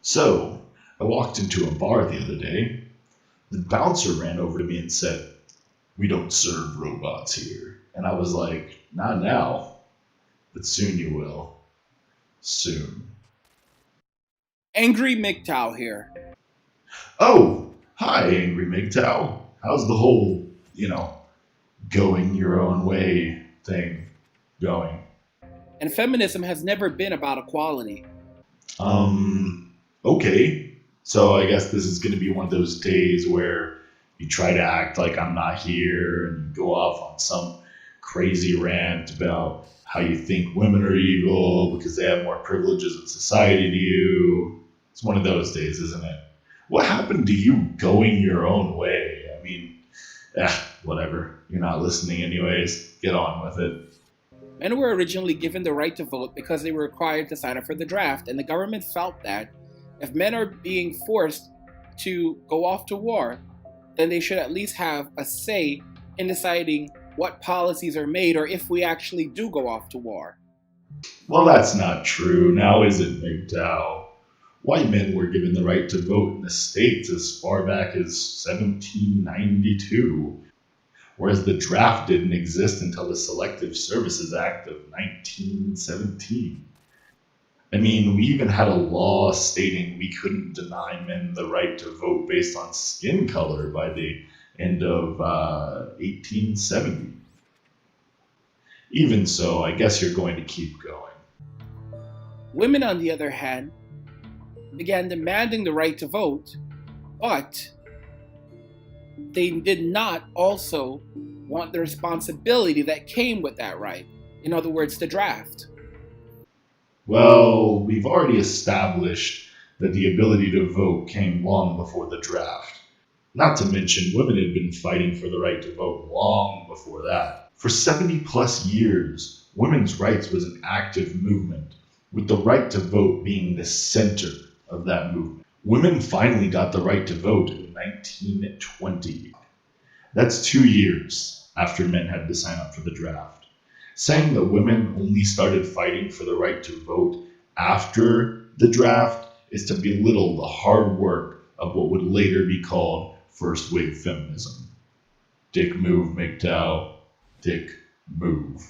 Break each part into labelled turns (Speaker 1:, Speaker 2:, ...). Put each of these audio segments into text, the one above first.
Speaker 1: So, I walked into a bar the other day. The bouncer ran over to me and said, "We don't serve robots here." And I was like, "Not now, but soon you will. Soon."
Speaker 2: Angry MGTOW here.
Speaker 1: Oh, hi, Angry MGTOW. How's the whole, going your own way thing going?
Speaker 2: And feminism has never been about equality.
Speaker 1: Um, okay. So I guess this is going to be one of those days where you try to act like I'm not here and go off on some crazy rant about how you think women are evil because they have more privileges in society to you. It's one of those days, isn't it? What happened to you going your own way? I mean, whatever. You're not listening anyways. Get on with it.
Speaker 2: Men were originally given the right to vote because they were required to sign up for the draft, and the government felt that if men are being forced to go off to war, then they should at least have a say in deciding what policies are made or if we actually do go off to war.
Speaker 1: Well, that's not true. Now, is it, MGTOW? White men were given the right to vote in the States as far back as 1792, whereas the draft didn't exist until the Selective Services Act of 1917. I mean, we even had a law stating we couldn't deny men the right to vote based on skin color by the end of 1870. Even so, I guess you're going to keep going.
Speaker 2: Women, on the other hand, began demanding the right to vote, but they did not also want the responsibility that came with that right. In other words, the draft.
Speaker 1: Well, we've already established that the ability to vote came long before the draft. Not to mention, women had been fighting for the right to vote long before that. For 70 plus years, women's rights was an active movement, with the right to vote being the center of that movement. Women finally got the right to vote in 1920. That's 2 years after men had to sign up for the draft. Saying that women only started fighting for the right to vote after the draft is to belittle the hard work of what would later be called first wave feminism. Dick move, MGTOW. Dick move.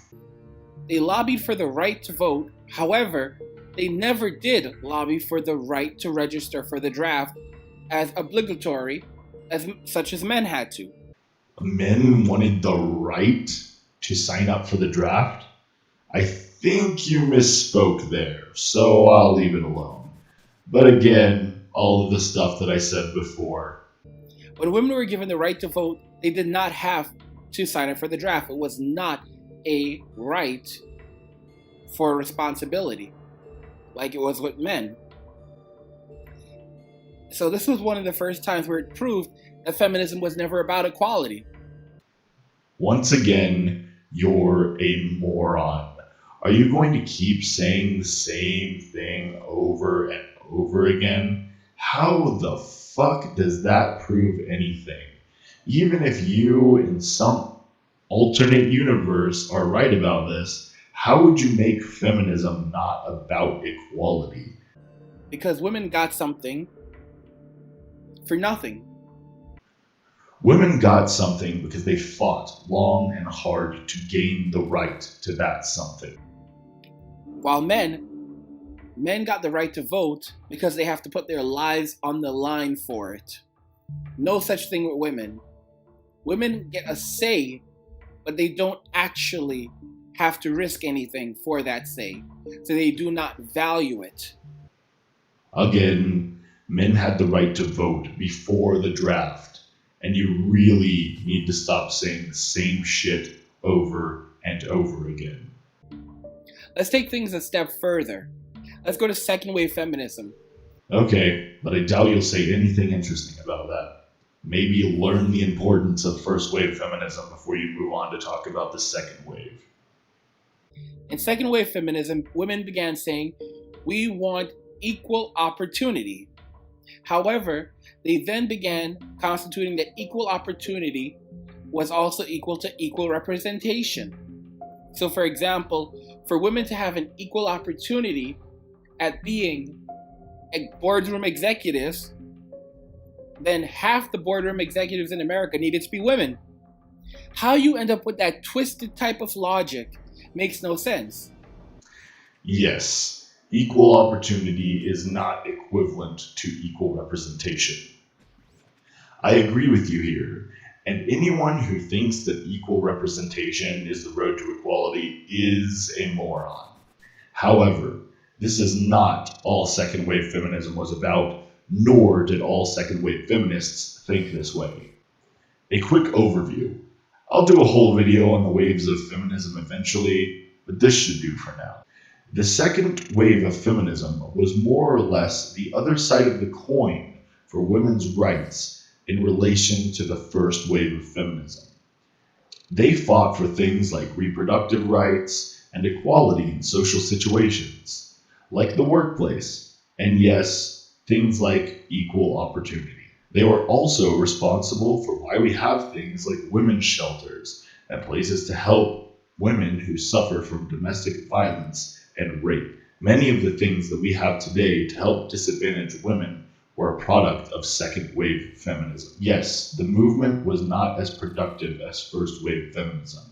Speaker 2: They lobbied for the right to vote. However, they never did lobby for the right to register for the draft as obligatory such as men had to.
Speaker 1: Men wanted the right to sign up for the draft? I think you misspoke there, so I'll leave it alone. But again, all of the stuff that I said before.
Speaker 2: When women were given the right to vote, they did not have to sign up for the draft. It was not a right for a responsibility like it was with men. So this was one of the first times where it proved that feminism was never about equality.
Speaker 1: Once again, you're a moron. Are you going to keep saying the same thing over and over again? How the fuck does that prove anything? Even if you, in some alternate universe, are right about this, how would you make feminism not about equality?
Speaker 2: Because women got something for nothing.
Speaker 1: Women got something because they fought long and hard to gain the right to that something.
Speaker 2: While men got the right to vote because they have to put their lives on the line for it. No such thing with women. Women get a say, but they don't actually have to risk anything for that say. So they do not value it.
Speaker 1: Again, men had the right to vote before the draft, and you really need to stop saying the same shit over and over again.
Speaker 2: Let's take things a step further. Let's go to second wave feminism.
Speaker 1: Okay, but I doubt you'll say anything interesting about that. Maybe you'll learn the importance of first wave feminism before you move on to talk about the second wave.
Speaker 2: In second wave feminism, women began saying, we want equal opportunity. However, they then began constituting that equal opportunity was also equal to equal representation. So, for example, for women to have an equal opportunity at being boardroom executives, then half the boardroom executives in America needed to be women. How you end up with that twisted type of logic makes no sense.
Speaker 1: Yes, equal opportunity is not equivalent to equal representation. I agree with you here, and anyone who thinks that equal representation is the road to equality is a moron. However, this is not all second wave feminism was about, nor did all second wave feminists think this way. A quick overview. I'll do a whole video on the waves of feminism eventually, but this should do for now. The second wave of feminism was more or less the other side of the coin for women's rights in relation to the first wave of feminism. They fought for things like reproductive rights and equality in social situations, like the workplace, and yes, things like equal opportunity. They were also responsible for why we have things like women's shelters and places to help women who suffer from domestic violence and rape. Many of the things that we have today to help disadvantaged women were a product of second wave feminism. Yes, the movement was not as productive as first wave feminism,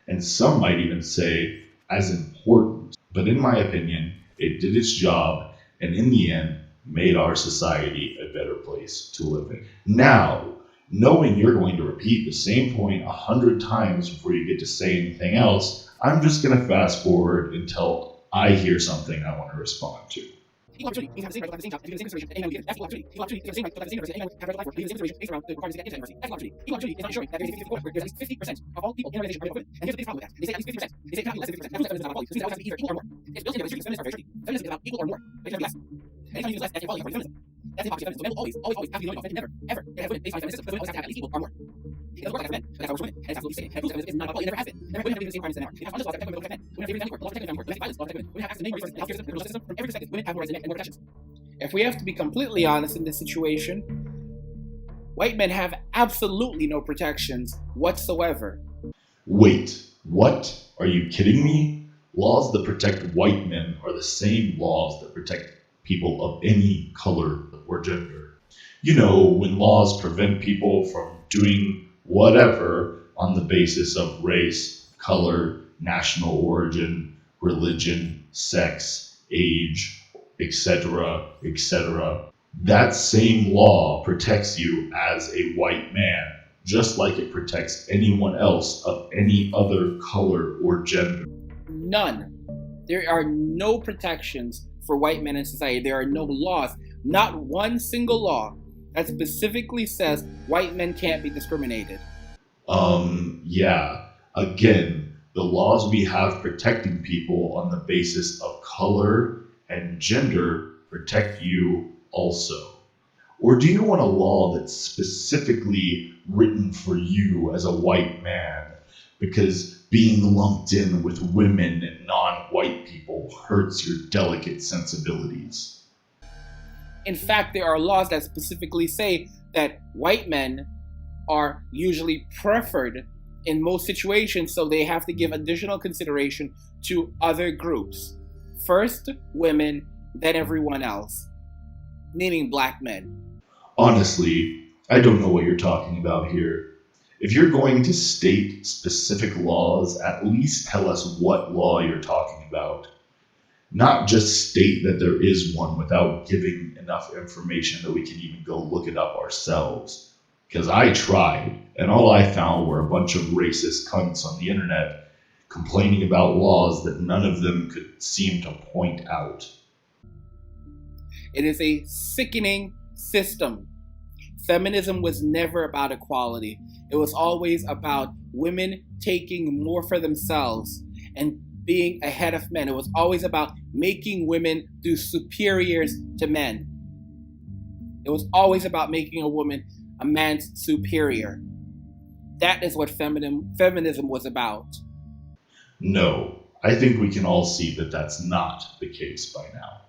Speaker 1: and some might even say as important, but in my opinion, it did its job and in the end made our society a better place to live in. Now, knowing you're going to repeat the same point 100 times before you get to say anything else, I'm just going to fast forward until I hear something I want to respond to.
Speaker 2: Equal opportunity means have the same right to apply for the same job and do the same consideration and anyone given. That's equal opportunity. Equal opportunity is the same right to apply for the same university and anyone have to apply for leaving the same situation based around the requirements to get into university. That's equal opportunity. Equal opportunity is not ensuring that there is a 50-50 quota where there's at least 50% of all people in an organization are male women. And here's the biggest problem with that. They say at least 50%. They say it cannot be less than 50%. That proves that feminism is not about equality. So it always has to be either equal or more. It's built into the restrictions feminists are very tricky. Feminism is about equal or more, but it cannot be less. Anytime you use less, that's inequality according to feminism. That's hypocrisy of feminism. So men will always have to be the only and never, ever get women based on feminist system. So women always have to have at least equal or more. It doesn't work like that for men, but that's how it works for women. And it's absolutely insane. And it proves that feminism is not about equality. It never has been. Never women have the same requirements than men are. It has laws that protect women, laws that protect men. Women have family work, laws protecting family work, domestic violence, laws protecting women. Women have access to name resources, the healthcare system, the criminal system. From every perspective, women have more rights than men and more protections. If we have to be completely honest in this situation, white men have absolutely no protections whatsoever.
Speaker 1: Wait, what? Are you kidding me? Laws that protect white men are the same laws that protect people of any color or gender. You know, when laws prevent people from doing whatever on the basis of race, color, national origin, religion, sex, age, etc., etc. That same law protects you as a white man, just like it protects anyone else of any other color or gender.
Speaker 2: None. There are no protections for white men in society. There are no laws, not one single law that specifically says white men can't be discriminated.
Speaker 1: Yeah. Again, the laws we have protecting people on the basis of color and gender protect you also. Or do you want a law that's specifically written for you as a white man because being lumped in with women and non-white people hurts your delicate sensibilities?
Speaker 2: In fact, there are laws that specifically say that white men are usually preferred in most situations, so they have to give additional consideration to other groups. First, women, then everyone else, meaning black men.
Speaker 1: Honestly, I don't know what you're talking about here. If you're going to state specific laws, at least tell us what law you're talking about. Not just state that there is one without giving enough information that we can even go look it up ourselves. Because I tried, and all I found were a bunch of racist cunts on the internet complaining about laws that none of them could seem to point out.
Speaker 2: It is a sickening system. Feminism was never about equality. It was always about women taking more for themselves and being ahead of men. It was always about making women do superiors to men. It was always about making a woman a man's superior. That is what feminism was about.
Speaker 1: No, I think we can all see that that's not the case by now.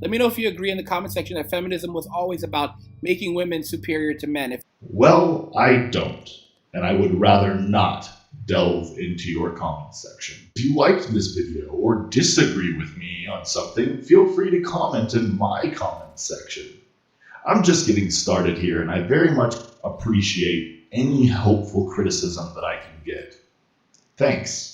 Speaker 2: Let me know if you agree in the comment section that feminism was always about making women superior to men.
Speaker 1: Well, I don't, and I would rather not delve into your comment section. If you liked this video or disagree with me on something, feel free to comment in my comment section. I'm just getting started here, and I very much appreciate any helpful criticism that I can get. Thanks.